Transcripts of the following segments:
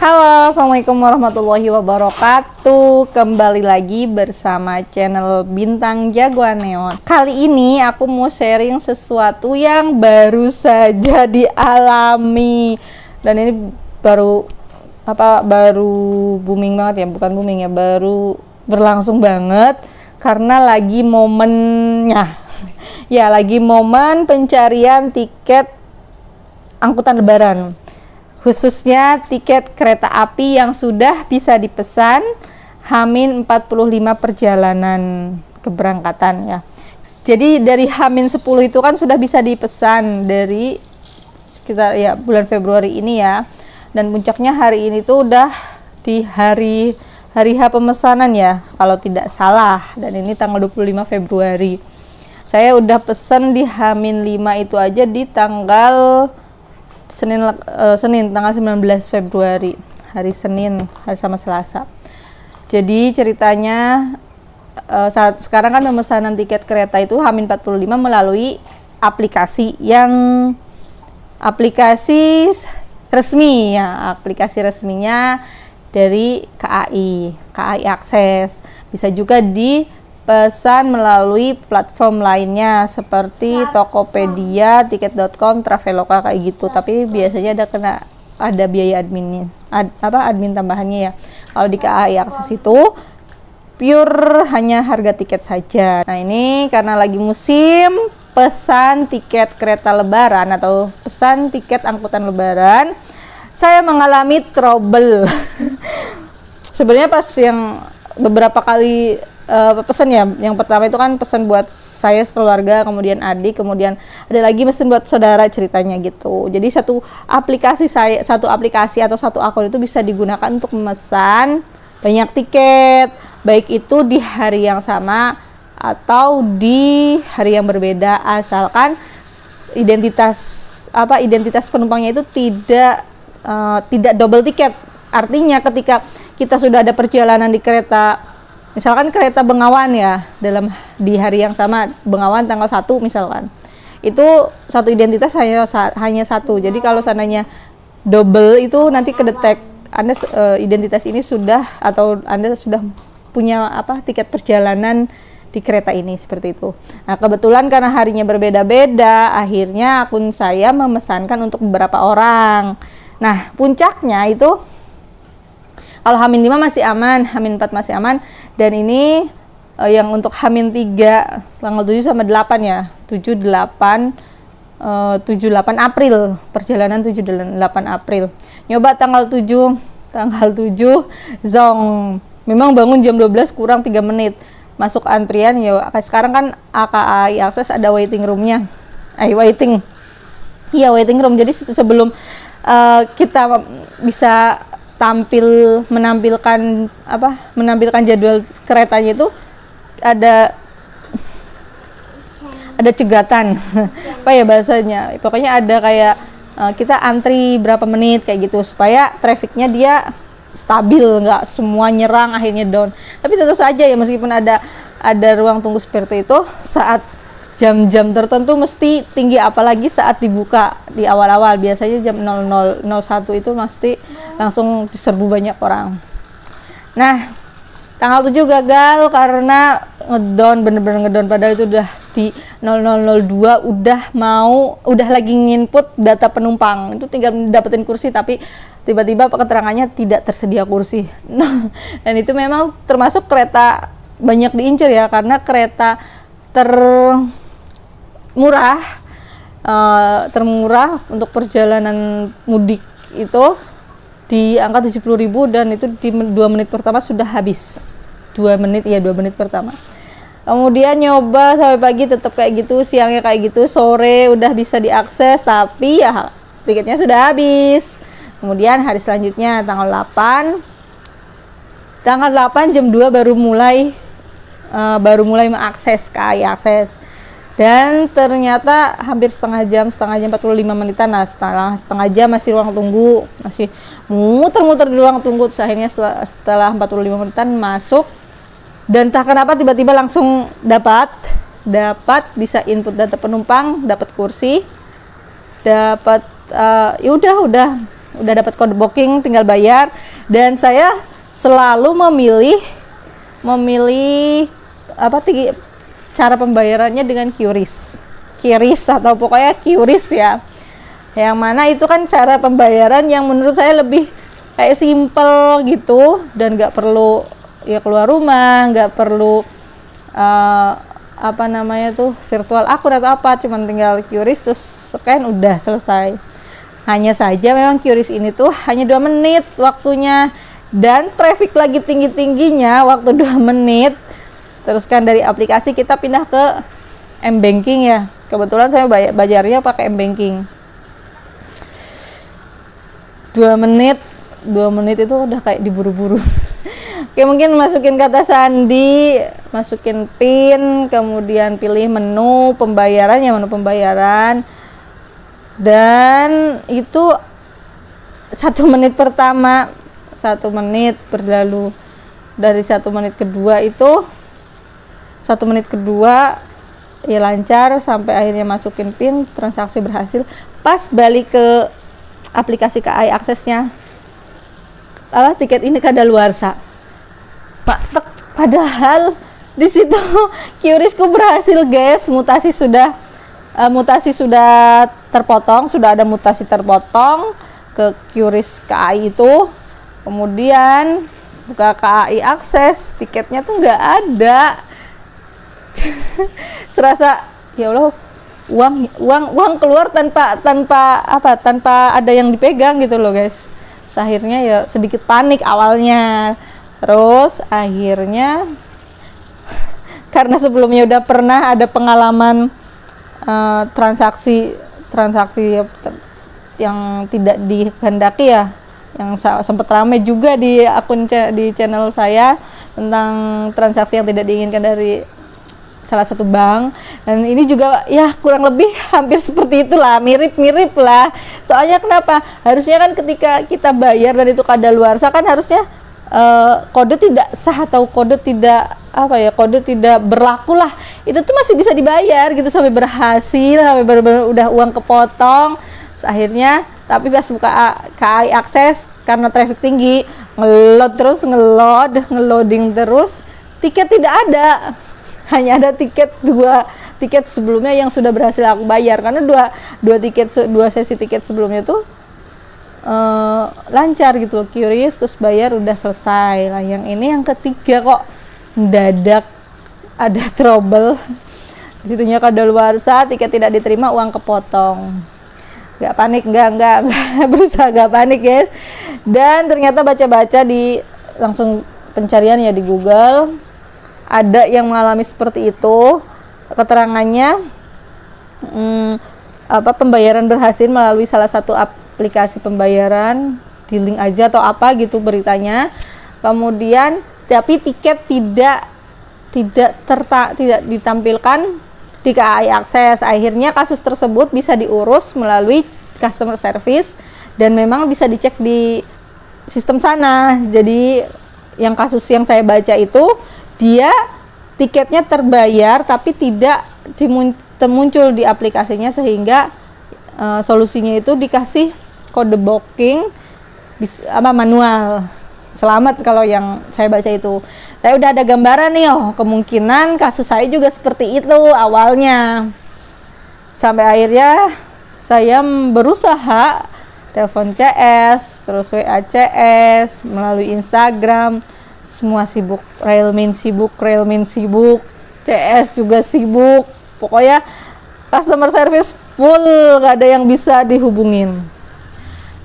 Halo, Assalamualaikum warahmatullahi wabarakatuh. Kembali lagi bersama channel Bintang Jagoan Neon. Kali ini aku mau sharing sesuatu yang baru saja dialami. Dan ini baru booming banget ya, bukan booming ya, baru berlangsung banget karena lagi momennya. Ya, lagi momen pencarian tiket angkutan lebaran. Khususnya tiket kereta api yang sudah bisa dipesan H-45 perjalanan keberangkatan ya. Jadi dari H-10 itu kan sudah bisa dipesan dari sekitar ya bulan Februari ini ya. Dan puncaknya hari ini tuh udah di hari H pemesanan ya kalau tidak salah, dan ini tanggal 25 Februari. Saya udah pesen di H-5 itu aja di tanggal Senin tanggal 19 Februari, hari Senin, hari sama Selasa. Jadi ceritanya sekarang kan pemesanan tiket kereta itu H-45 melalui aplikasi resmi ya, aplikasi resminya dari KAI Akses. Bisa juga dipesan melalui platform lainnya seperti Tokopedia, Tiket.com, Traveloka kayak gitu. Tapi biasanya ada biaya admin tambahannya ya. Kalau di KAI Akses itu pure hanya harga tiket saja. Nah, ini karena lagi musim pesan tiket kereta lebaran atau pesan tiket angkutan lebaran, saya mengalami trouble. Sebenarnya pas yang beberapa kali pesan ya, yang pertama itu kan pesan buat saya sekeluarga, kemudian adik, kemudian ada lagi pesan buat saudara ceritanya gitu. Jadi satu aplikasi atau satu akun itu bisa digunakan untuk memesan banyak tiket, baik itu di hari yang sama atau di hari yang berbeda, asalkan identitas penumpangnya itu tidak double tiket. Artinya ketika kita sudah ada perjalanan di kereta, misalkan kereta Bengawan ya, di hari yang sama, Bengawan tanggal 1 misalkan, itu satu identitas hanya satu. Jadi kalau seandainya double itu nanti kedetek Anda identitas ini Anda sudah punya tiket perjalanan di kereta ini, seperti itu. Nah, kebetulan karena harinya berbeda-beda, akhirnya akun saya memesankan untuk beberapa orang. Nah, puncaknya itu kalau H-5 masih aman, H-4 masih aman, dan ini yang untuk H-3 tanggal 7 sama 8 ya, 7-8 April, perjalanan 7-8 April. Nyoba tanggal 7 zong. Memang bangun jam 12 kurang 3 menit. Masuk antrian ya, sekarang kan KAI Akses ada waiting roomnya. Waiting room. Jadi sebelum kita bisa menampilkan jadwal keretanya itu ada cegatan. Apa ya bahasanya, pokoknya ada kayak kita antri berapa menit kayak gitu supaya trafficnya dia stabil, nggak semua nyerang akhirnya down. Tapi tentu saja ya, meskipun ada ruang tunggu seperti itu, saat jam-jam tertentu mesti tinggi, apalagi saat dibuka di awal-awal. Biasanya jam 00.01 itu mesti langsung diserbu banyak orang. Nah, tanggal 7 gagal karena bener-bener ngedown, padahal itu udah di 00.02 udah lagi nginput data penumpang. Itu tinggal dapetin kursi, tapi tiba-tiba keterangannya tidak tersedia kursi. Dan itu memang termasuk kereta banyak diincar ya, karena kereta termurah untuk perjalanan mudik itu di angka 70.000, dan itu di 2 menit pertama sudah habis. 2 menit pertama. Kemudian nyoba sampai pagi tetap kayak gitu, siangnya kayak gitu, sore udah bisa diakses tapi ya tiketnya sudah habis. Kemudian hari selanjutnya tanggal 8 jam 2 baru mulai mengakses KAI Akses. Dan ternyata hampir setengah jam 45 menitan. Nah, setengah jam masih ruang tunggu, masih muter-muter di ruang tunggu. Terus akhirnya setelah 45 menitan masuk, dan entah kenapa tiba-tiba langsung dapat bisa input data penumpang, dapat kursi, dapat ya udah udah dapat kode booking, tinggal bayar. Dan saya selalu memilih cara pembayarannya dengan QRIS atau pokoknya QRIS ya. Yang mana itu kan cara pembayaran yang menurut saya lebih kayak simple gitu, dan nggak perlu ya keluar rumah, nggak perlu virtual akun atau apa, cuman tinggal QRIS terus scan udah selesai. Hanya saja memang QRIS ini tuh hanya 2 menit waktunya, dan traffic lagi tinggi-tingginya waktu 2 menit. Terus kan dari aplikasi kita pindah ke M-Banking ya. Kebetulan saya bayarnya pakai M-Banking. 2 menit itu udah kayak diburu-buru. Oke, mungkin masukin kata sandi, masukin PIN, kemudian pilih menu pembayaran, dan itu 1 menit pertama, 1 menit berlalu. Dari 1 menit kedua ya lancar sampai akhirnya masukin PIN, transaksi berhasil. Pas balik ke aplikasi KAI aksesnya, tiket ini kadaluarsa. Padahal di situ QRISku berhasil guys, mutasi sudah terpotong, sudah ada mutasi terpotong ke QRIS KAI itu. Kemudian buka KAI akses, tiketnya tuh nggak ada. Serasa ya Allah, uang keluar tanpa ada yang dipegang gitu loh guys. Akhirnya ya sedikit panik awalnya. Terus akhirnya karena sebelumnya udah pernah ada pengalaman transaksi yang tidak dikehendaki ya, yang sempat ramai juga di di channel saya tentang transaksi yang tidak diinginkan dari salah satu bank. Dan ini juga ya kurang lebih hampir seperti itulah, mirip lah. Soalnya kenapa? Harusnya kan ketika kita bayar dan itu kadaluarsa kan harusnya kode tidak sah atau kode tidak berlaku lah, itu tuh masih bisa dibayar gitu sampai berhasil, sampai benar-benar udah uang kepotong. Akhirnya tapi pas buka KAI akses karena traffic tinggi, ngeloading terus, tiket tidak ada. Hanya ada dua tiket sebelumnya yang sudah berhasil aku bayar, karena dua sesi tiket sebelumnya tuh lancar gitu loh, QRIS terus bayar udah selesai. Lah yang ini yang ketiga kok mendadak ada trouble. Disitunya kadaluarsa, tiket tidak diterima, uang kepotong. Gak panik, enggak berusaha gak panik guys. Dan ternyata baca-baca di langsung pencarian ya di Google, ada yang mengalami seperti itu. Keterangannya pembayaran berhasil melalui salah satu aplikasi pembayaran, di link aja atau apa gitu beritanya. Kemudian tapi tiket tidak ditampilkan di KAI akses. Akhirnya kasus tersebut bisa diurus melalui customer service dan memang bisa dicek di sistem sana. Jadi yang kasus yang saya baca itu, dia tiketnya terbayar tapi tidak muncul di aplikasinya, sehingga solusinya itu dikasih kode booking manual. Selamat kalau yang saya baca itu. Saya udah ada gambaran nih, kemungkinan kasus saya juga seperti itu awalnya. Sampai akhirnya saya berusaha telepon CS, terus WA CS, melalui Instagram, semua sibuk, Railmin sibuk, CS juga sibuk. Pokoknya customer service full, gak ada yang bisa dihubungin.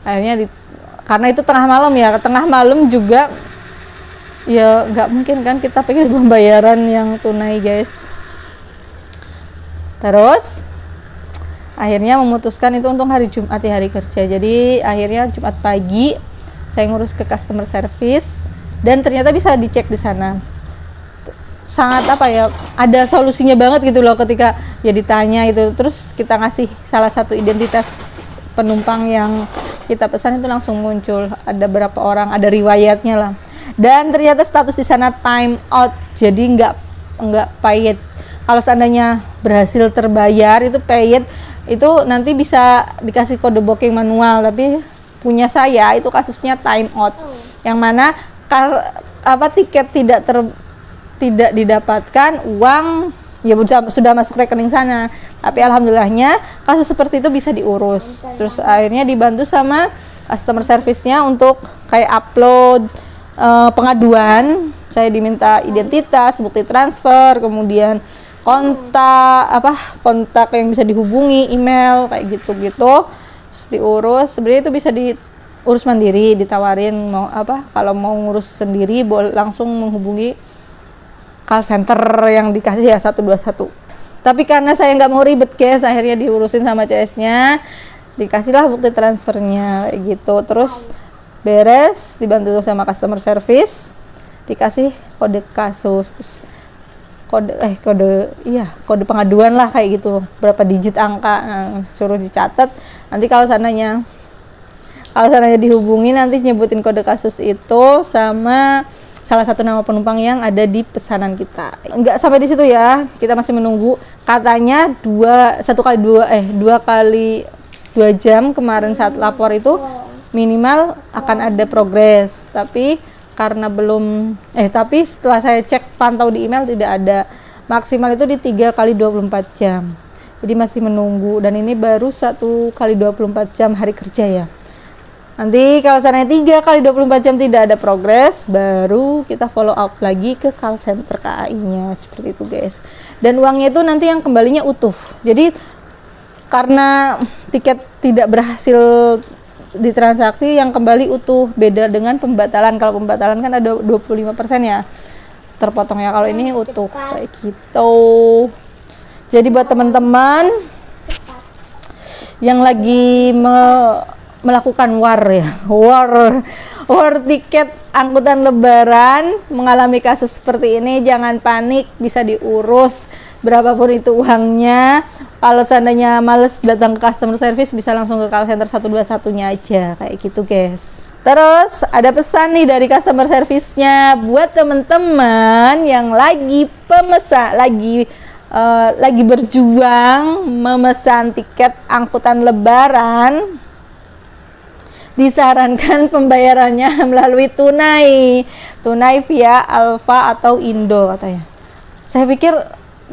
Akhirnya karena itu tengah malam juga ya nggak mungkin kan kita pengen pembayaran yang tunai guys. Terus akhirnya memutuskan itu untuk hari Jumat ya, hari kerja. Jadi akhirnya Jumat pagi saya ngurus ke customer service dan ternyata bisa dicek di sana. Sangat ada solusinya banget gitu loh, ketika ya ditanya itu, terus kita ngasih salah satu identitas penumpang yang kita pesan, itu langsung muncul ada berapa orang, ada riwayatnya lah. Dan ternyata status di sana time out, jadi nggak paid. Kalau seandainya berhasil terbayar itu paid, itu nanti bisa dikasih kode booking manual, tapi punya saya itu kasusnya time out, yang mana tiket tidak didapatkan, uang ya sudah masuk rekening sana, tapi alhamdulillahnya kasus seperti itu bisa diurus. Terus akhirnya dibantu sama customer service-nya untuk kayak upload pengaduan. Saya diminta identitas, bukti transfer, kemudian kontak yang bisa dihubungi, email kayak gitu-gitu. Terus diurus. Sebenarnya itu bisa diurus mandiri, ditawarin kalau mau ngurus sendiri langsung menghubungi call center yang dikasih ya 121. Tapi karena saya nggak mau ribet guys, akhirnya diurusin sama CS-nya, dikasihlah bukti transfernya kayak gitu. Terus beres, dibantu sama customer service, dikasih kode kasus, terus kode pengaduan lah kayak gitu, berapa digit angka, suruh dicatat. Nanti kalau sananya dihubungi, nanti nyebutin kode kasus itu sama salah satu nama penumpang yang ada di pesanan kita. Enggak sampai di situ ya, kita masih menunggu. Katanya 2 kali 2 jam kemarin saat lapor itu minimal akan ada progres, tapi karena tapi setelah saya cek pantau di email tidak ada. Maksimal itu di 3 kali 24 jam. Jadi masih menunggu, dan ini baru 1 kali 24 jam hari kerja ya. Nanti kalau seandainya 3 kali 24 jam tidak ada progres, baru kita follow up lagi ke call center KAI-nya, seperti itu guys. Dan uangnya itu nanti yang kembalinya utuh. Jadi karena tiket tidak berhasil ditransaksi, yang kembali utuh, beda dengan pembatalan. Kalau pembatalan kan ada 25% ya terpotong ya, kalau ini utuh kayak gitu. Jadi buat teman-teman yang lagi melakukan war tiket angkutan lebaran, mengalami kasus seperti ini, jangan panik, bisa diurus berapapun itu uangnya. Kalau seandainya males datang ke customer service, bisa langsung ke call center 121-nya aja kayak gitu guys. Terus ada pesan nih dari customer service-nya buat teman-teman yang lagi berjuang memesan tiket angkutan lebaran. Disarankan pembayarannya melalui tunai via Alfa atau Indo katanya. Saya pikir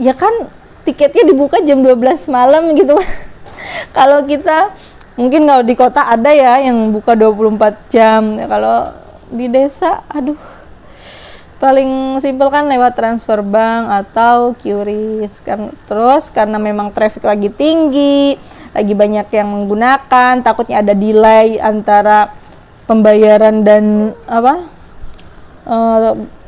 ya kan tiketnya dibuka jam 12 malam gitu. Kalau kita mungkin kalau di kota ada ya yang buka 24 jam ya, kalau di desa paling simpel kan lewat transfer bank atau QRIS kan. Terus karena memang traffic lagi tinggi, lagi banyak yang menggunakan, takutnya ada delay antara pembayaran dan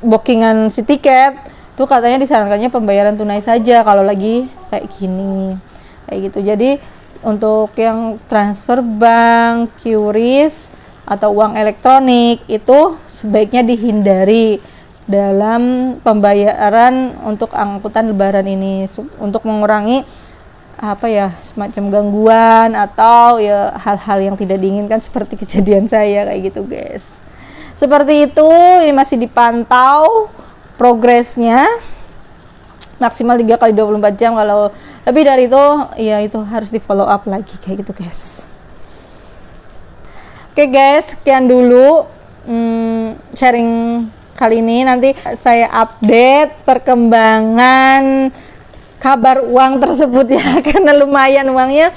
bookingan si tiket, tuh katanya disarankannya pembayaran tunai saja kalau lagi kayak gini, kayak gitu. Jadi untuk yang transfer bank, QRIS atau uang elektronik itu sebaiknya dihindari dalam pembayaran untuk angkutan lebaran ini, untuk mengurangi semacam gangguan atau ya hal-hal yang tidak diinginkan seperti kejadian saya kayak gitu guys. Seperti itu, ini masih dipantau progresnya, maksimal 3 kali 24 jam. Kalau lebih dari itu ya itu harus di follow up lagi kayak gitu guys. Oke guys, sekian dulu sharing kali ini. Nanti saya update perkembangan kabar uang tersebut ya, karena lumayan uangnya,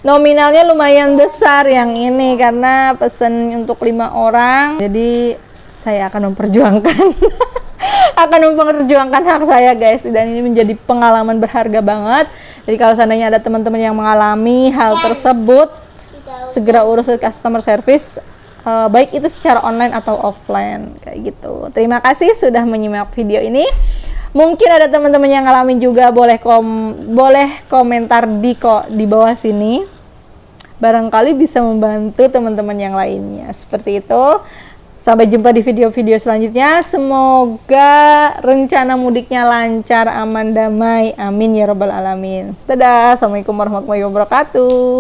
nominalnya lumayan besar yang ini karena pesen untuk 5 orang. Jadi saya akan memperjuangkan hak saya guys, dan ini menjadi pengalaman berharga banget. Jadi kalau seandainya ada teman-teman yang mengalami hal tersebut, segera urus ke customer service, baik itu secara online atau offline kayak gitu. Terima kasih sudah menyimak video ini. Mungkin ada teman-teman yang ngalamin juga, boleh komentar di bawah sini. Barangkali bisa membantu teman-teman yang lainnya. Seperti itu. Sampai jumpa di video-video selanjutnya. Semoga rencana mudiknya lancar, aman, damai. Amin ya rabbal alamin. Dadah. Assalamualaikum warahmatullahi wabarakatuh.